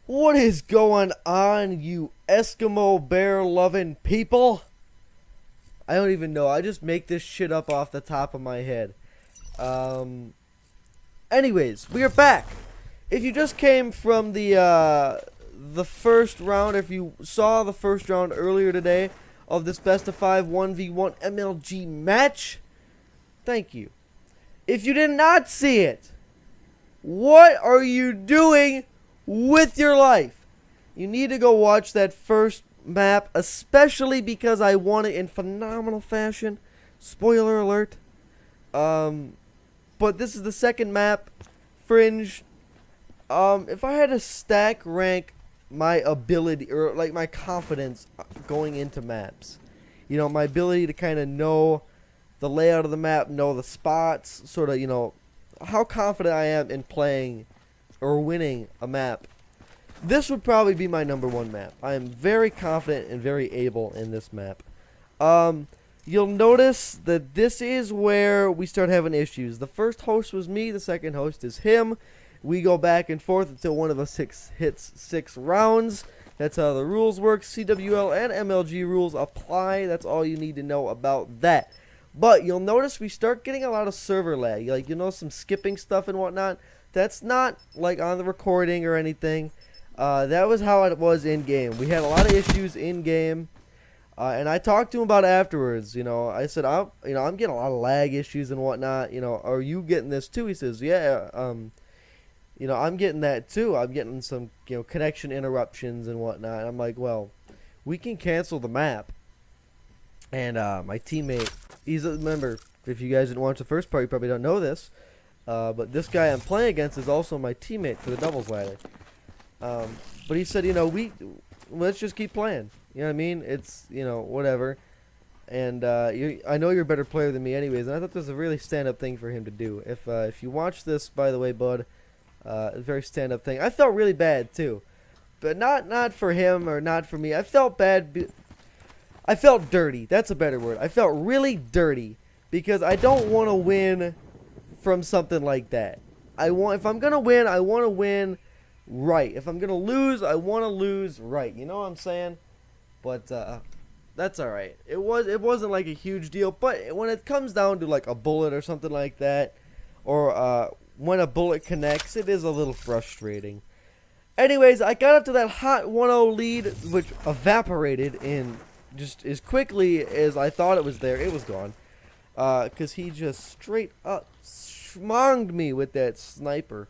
What is going on, you Eskimo bear loving people? I don't even know. I just make this shit up off the top of my head. Um. Anyways, we are back. If you just came from the first round, if you saw the first round earlier today of this best of 5 1v1 MLG match, thank you. If you did not see it, what are you doing with your life? You need to go watch that first map, especially because I won it in phenomenal fashion. Spoiler alert. But this is the second map, Fringe. If I had to stack rank my ability, or like my confidence going into maps, you know, my ability to kind of know the layout of the map, know the spots, sort of, you know, how confident I am in playing or winning a map, this would probably be my number one map. I am very confident and very able in this map. You'll notice that this is where we start having issues. The first host was me, the second host is him. We go back and forth until one of us hits 6 rounds. That's how the rules work. CWL and MLG rules apply. That's all you need to know about that. But you'll notice we start getting a lot of server lag. Like, you know, some skipping stuff and whatnot. That's not like on the recording or anything. That was how it was in game. We had a lot of issues in game. And I talked to him about it afterwards. You know, I said, I'm getting a lot of lag issues and whatnot. You know, are you getting this too? He says, yeah. You know, I'm getting that too. I'm getting some, you know, connection interruptions and whatnot. And I'm like, well, we can cancel the map. And my teammate, he's a member. If you guys didn't watch the first part, you probably don't know this. But this guy I'm playing against is also my teammate for the doubles ladder. But he said, you know, let's just keep playing. You know what I mean? It's, you know, whatever. And I know you're a better player than me anyways. And I thought this was a really stand-up thing for him to do. If you watch this, by the way, bud, a very stand-up thing. I felt really bad, too. But not for him or not for me. I felt bad. I felt dirty. That's a better word. I felt really dirty because I don't want to win from something like that. If I'm going to win, I want to win right. If I'm going to lose, I want to lose right. You know what I'm saying? But that's all right. It wasn't like a huge deal, but when it comes down to like a bullet or something like that, or when a bullet connects, it is a little frustrating. Anyways, I got up to that hot 1-0 lead, which evaporated in just as quickly as I thought it was there. It was gone. Because he just straight up smonged me with that sniper.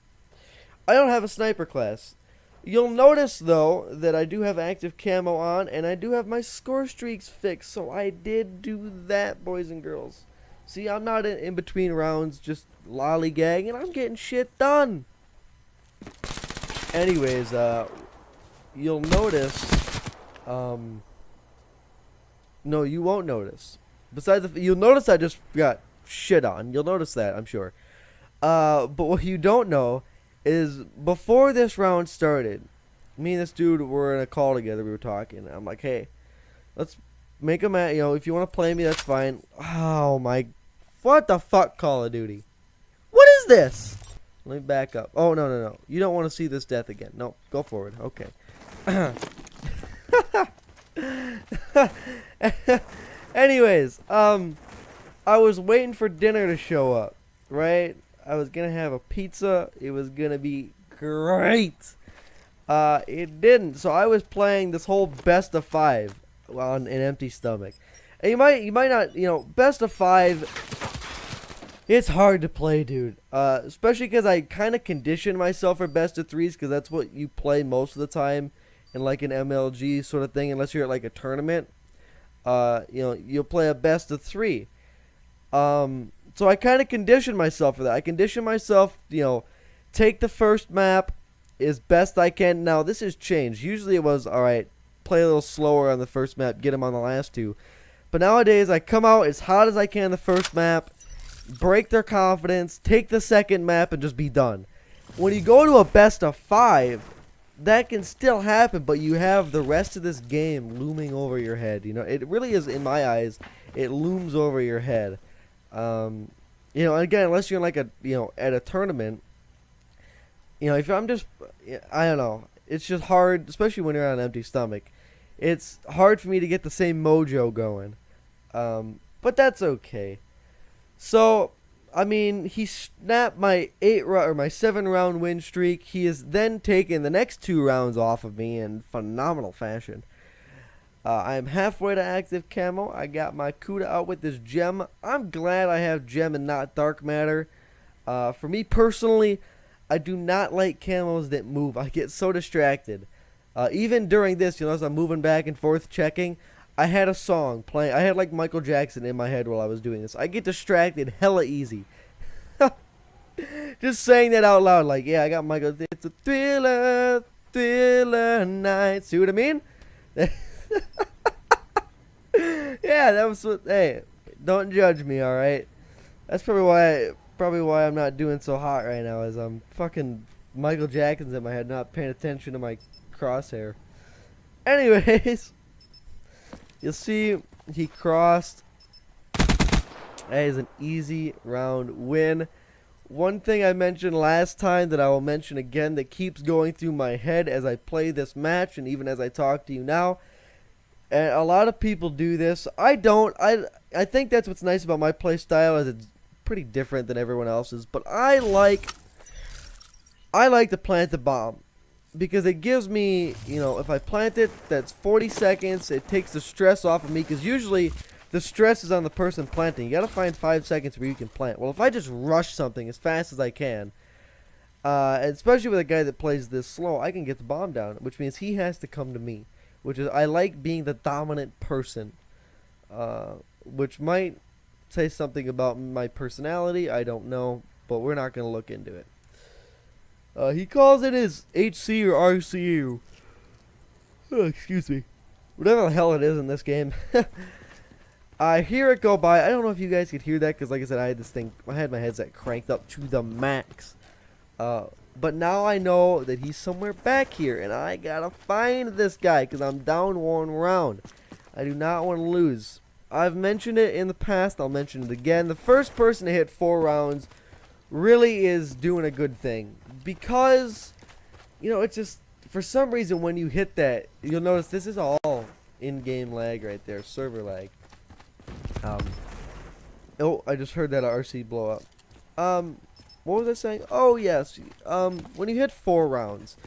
I don't have a sniper class. You'll notice, though, that I do have active camo on, and I do have my score streaks fixed, so I did do that, boys and girls. See, I'm not in between rounds just lollygagging, I'm getting shit done. Anyways, you'll notice, no, you won't notice. You'll notice I just got shit on. You'll notice that, I'm sure. But what you don't know is before this round started, me and this dude were in a call together. We were talking. I'm like, hey, let's make a match. You know, if you want to play me, that's fine. Oh my, what the fuck, Call of Duty? What is this? Let me back up. Oh no. You don't want to see this death again. No, go forward. Okay. Anyways, I was waiting for dinner to show up, right? I was gonna have a pizza. It was gonna be great. It didn't. So I was playing this whole best of 5 on an empty stomach. And you might not, you know, best of 5. It's hard to play, dude. Especially because I kind of conditioned myself for best of 3s, because that's what you play most of the time in like an MLG sort of thing, unless you're at like a tournament. You know, you'll play a best of 3. So I kind of conditioned myself for that. I conditioned myself, you know, take the first map as best I can. Now, this has changed. Usually it was, all right, play a little slower on the first map, get them on the last 2. But nowadays, I come out as hot as I can the first map, break their confidence, take the second map, and just be done. When you go to a best of 5, that can still happen, but you have the rest of this game looming over your head. You know, it really is, in my eyes, it looms over your head. You know, again, unless you're like a, you know, at a tournament, you know, if I'm just, I don't know, it's just hard, especially when you're on an empty stomach. It's hard for me to get the same mojo going. But that's okay. So, I mean, he snapped my 7 round win streak. He has then taken the next 2 rounds off of me in phenomenal fashion. I am halfway to active camo. I got my Kuda out with this gem. I'm glad I have gem and not dark matter. For me personally, I do not like camos that move. I get so distracted. Even during this, you know, as I'm moving back and forth checking, I had a song playing. I had like Michael Jackson in my head while I was doing this. I get distracted hella easy. Just saying that out loud, like, yeah, I got Michael. It's a thriller, thriller night. See what I mean? Yeah, that was what. Hey, don't judge me, all right? That's probably why I'm not doing so hot right now, is I'm fucking Michael Jackson's in my head, not paying attention to my crosshair. Anyways, you'll see he crossed. That is an easy round win. One thing I mentioned last time that I will mention again that keeps going through my head as I play this match and even as I talk to you now, and a lot of people do this. I don't. I think that's what's nice about my play style, is it's pretty different than everyone else's. But I like to plant the bomb because it gives me, you know, if I plant it, that's 40 seconds. It takes the stress off of me, because usually the stress is on the person planting. You gotta find 5 seconds where you can plant. Well, if I just rush something as fast as I can, and especially with a guy that plays this slow, I can get the bomb down, which means he has to come to me. Which is, I like being the dominant person, which might say something about my personality. I don't know, but we're not gonna look into it. He calls it his HC or RCU. Oh, excuse me. Whatever the hell it is in this game. I hear it go by. I don't know if you guys could hear that, because like I said, I had this thing, I had my headset cranked up to the max. But now I know that he's somewhere back here, and I gotta find this guy, because I'm down 1 round. I do not want to lose. I've mentioned it in the past, I'll mention it again. The first person to hit 4 rounds really is doing a good thing, because, you know, it's just, for some reason when you hit that, you'll notice this is all in-game lag right there, server lag. Oh, I just heard that RC blow up. What was I saying? Oh, yes. When you hit 4 rounds,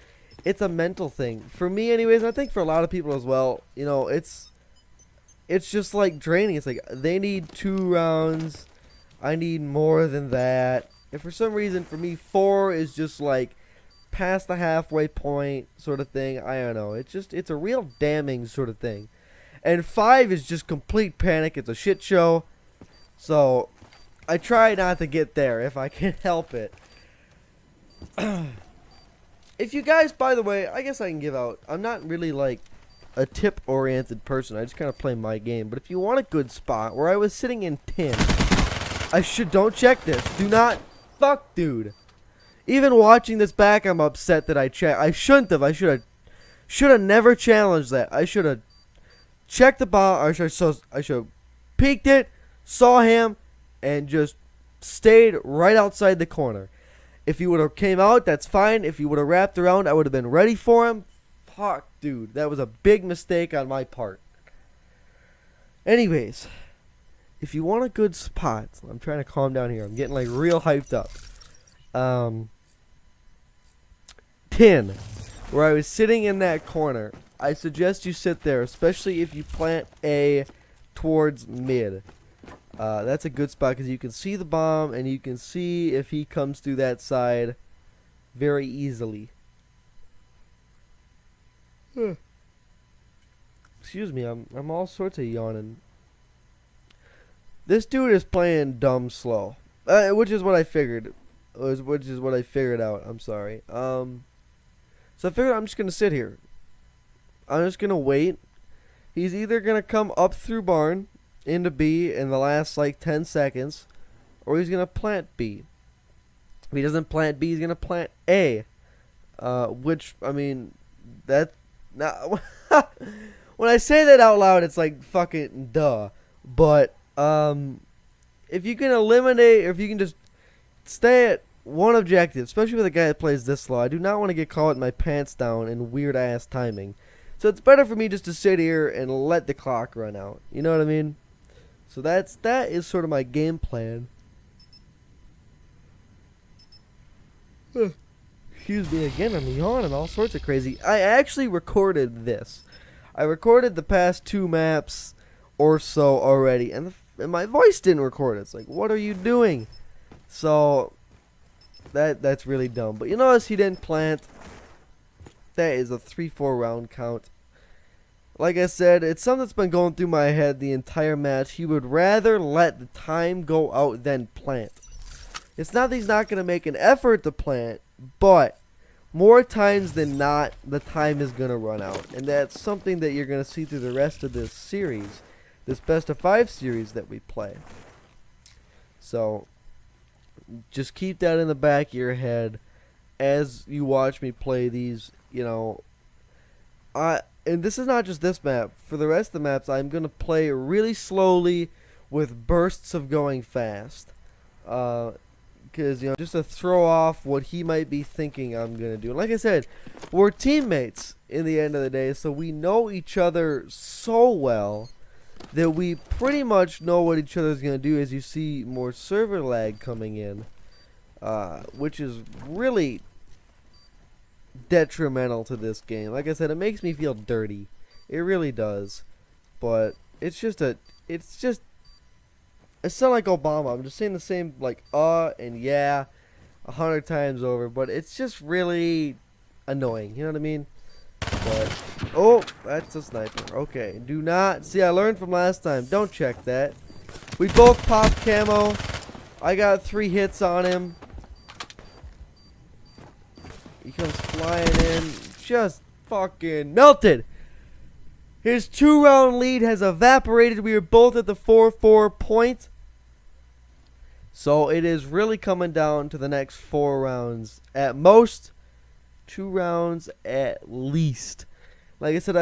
it's a mental thing. For me, anyways, and I think for a lot of people as well, you know, it's just like draining. It's like, they need 2 rounds. I need more than that. And for some reason, for me, 4 is just like past the halfway point sort of thing. I don't know. It's a real damning sort of thing. And 5 is just complete panic. It's a shit show. So I try not to get there if I can help it. If you guys, by the way, I guess I can give out, I'm not really like a tip-oriented person. I just kind of play my game. But if you want a good spot, where I was sitting in 10, don't check this. Do not, fuck, dude. Even watching this back, I'm upset that I shouldn't have. I should have never challenged that. I should have checked the ball. I should have peeked it, saw him, and just stayed right outside the corner. If he would have came out, that's fine. If he would have wrapped around, I would have been ready for him. Fuck, dude. That was a big mistake on my part. Anyways, if you want a good spot, I'm trying to calm down here. I'm getting like real hyped up. 10, where I was sitting in that corner. I suggest you sit there, especially if you plant A towards mid. That's a good spot, because you can see the bomb, and you can see if he comes through that side very easily. Excuse me, I'm all sorts of yawning. This dude is playing dumb slow, which is what I figured. Which is what I figured out. I'm sorry. So I figured I'm just gonna sit here. I'm just gonna wait. He's either gonna come up through barn into B in the last like 10 seconds, or he's gonna plant B. If he doesn't plant B, he's gonna plant A. Which, I mean, that now when I say that out loud, it's like fucking duh. But if you can eliminate, or if you can just stay at one objective, especially with a guy that plays this slow. I do not want to get caught with my pants down in weird ass timing. So it's better for me just to sit here and let the clock run out. You know what I mean? So that is sort of my game plan. Excuse me again, I'm yawning all sorts of crazy. I actually recorded this. I recorded the past 2 maps or so already, and my voice didn't record it. It's like, what are you doing? So that's really dumb. But you notice he didn't plant. That is a 3-4 round count. Like I said, it's something that's been going through my head the entire match. He would rather let the time go out than plant. It's not that he's not going to make an effort to plant, but more times than not, the time is going to run out. And that's something that you're going to see through the rest of this series, this best of 5 series that we play. So just keep that in the back of your head as you watch me play these, you know. And this is not just this map. For the rest of the maps, I'm going to play really slowly with bursts of going fast. Because, you know, just to throw off what he might be thinking I'm going to do. And like I said, we're teammates in the end of the day, so we know each other so well that we pretty much know what each other's going to do as you see more server lag coming in, which is really detrimental to this game. Like I said, it makes me feel dirty. It really does. But it's just I sound like Obama. I'm just saying the same, like, and yeah 100 times over, but it's just really annoying. You know what I mean? But, oh, that's a sniper. Okay, do not, see, I learned from last time. Don't check that. We both popped camo. I got 3 hits on him. He comes flying in. Just fucking melted. His 2-round lead has evaporated. We are both at the 4-4 point. So it is really coming down to the next 4 rounds. At most, 2 rounds at least. Like I said,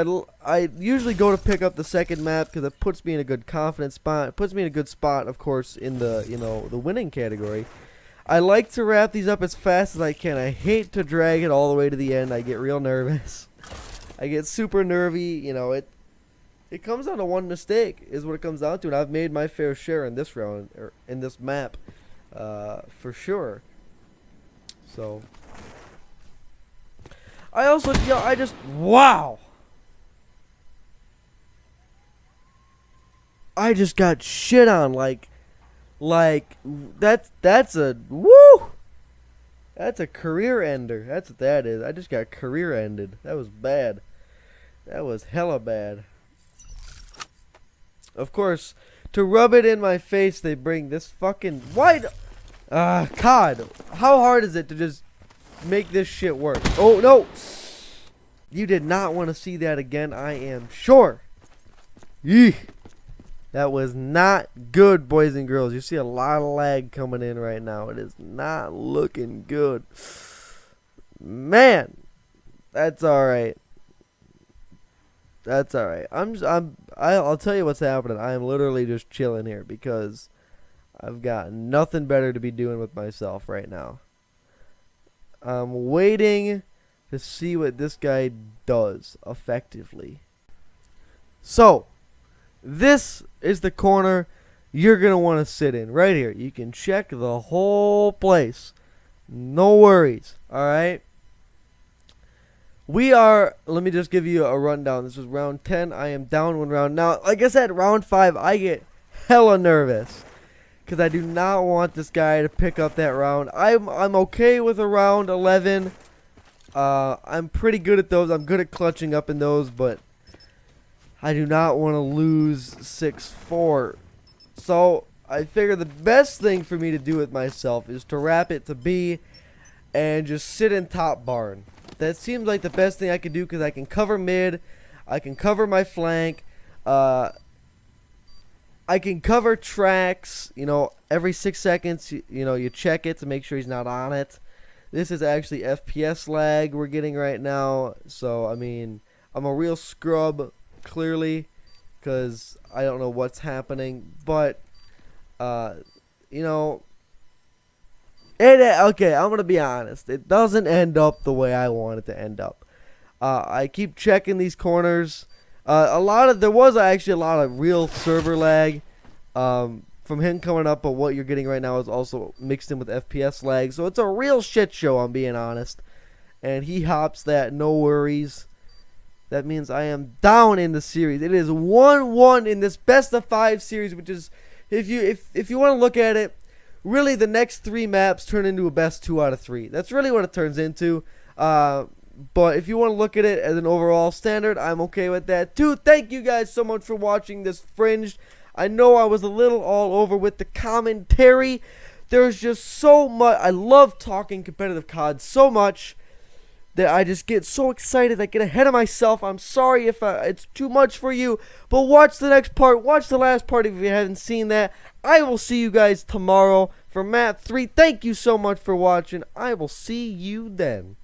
I usually go to pick up the second map because it puts me in a good confidence spot. It puts me in a good spot, of course, in the, you know, the winning category. I like to wrap these up as fast as I can. I hate to drag it all the way to the end. I get real nervous. I get super nervy. You know, it comes down to one mistake is what it comes down to. And I've made my fair share in this round, or in this map, for sure. So, I also, you know, wow. I just got shit on, like that's a woo. That's a career ender. That's what that is. I just got career ended. That was bad. That was hella bad. Of course, to rub it in my face, they bring this fucking God. How hard is it to just make this shit work? Oh no. You did not want to see that again, I am sure. Yeeh. That was not good, boys and girls. You see a lot of lag coming in right now. It is not looking good. Man, that's all right. That's all right. I'll tell you what's happening. I am literally just chilling here because I've got nothing better to be doing with myself right now. I'm waiting to see what this guy does effectively. So, this is the corner you're going to want to sit in right here. You can check the whole place. No worries. All right. Let me just give you a rundown. This was round 10. I am down 1 round. Now, like I said, round 5, I get hella nervous because I do not want this guy to pick up that round. I'm okay with a round 11. I'm pretty good at those. I'm good at clutching up in those, but I do not want to lose 6-4. So I figure the best thing for me to do with myself is to wrap it to B and just sit in top barn. That seems like the best thing I can do because I can cover mid. I can cover my flank. I can cover tracks. You know, every 6 seconds, you know, you check it to make sure he's not on it. This is actually FPS lag we're getting right now. So, I mean, I'm a real scrub, clearly, because I don't know what's happening. But, you know, Okay, I'm gonna be honest. It doesn't end up the way I want it to end up. I keep checking these corners. There was actually a lot of real server lag from him coming up, but what you're getting right now is also mixed in with FPS lag. So it's a real shit show, I'm being honest. And he hops that, no worries. That means I am down in the series. It is 1-1 in this best of 5 series, which is, if you want to look at it, really the next 3 maps turn into a best 2 out of 3. That's really what it turns into. But if you want to look at it as an overall standard, I'm okay with that too. Thank you guys so much for watching this Fringed. I know I was a little all over with the commentary. There's just so much. I love talking competitive COD so much that I just get so excited. I get ahead of myself. I'm sorry if it's too much for you, but watch the next part. Watch the last part if you haven't seen that. I will see you guys tomorrow for map 3. Thank you so much for watching. I will see you then.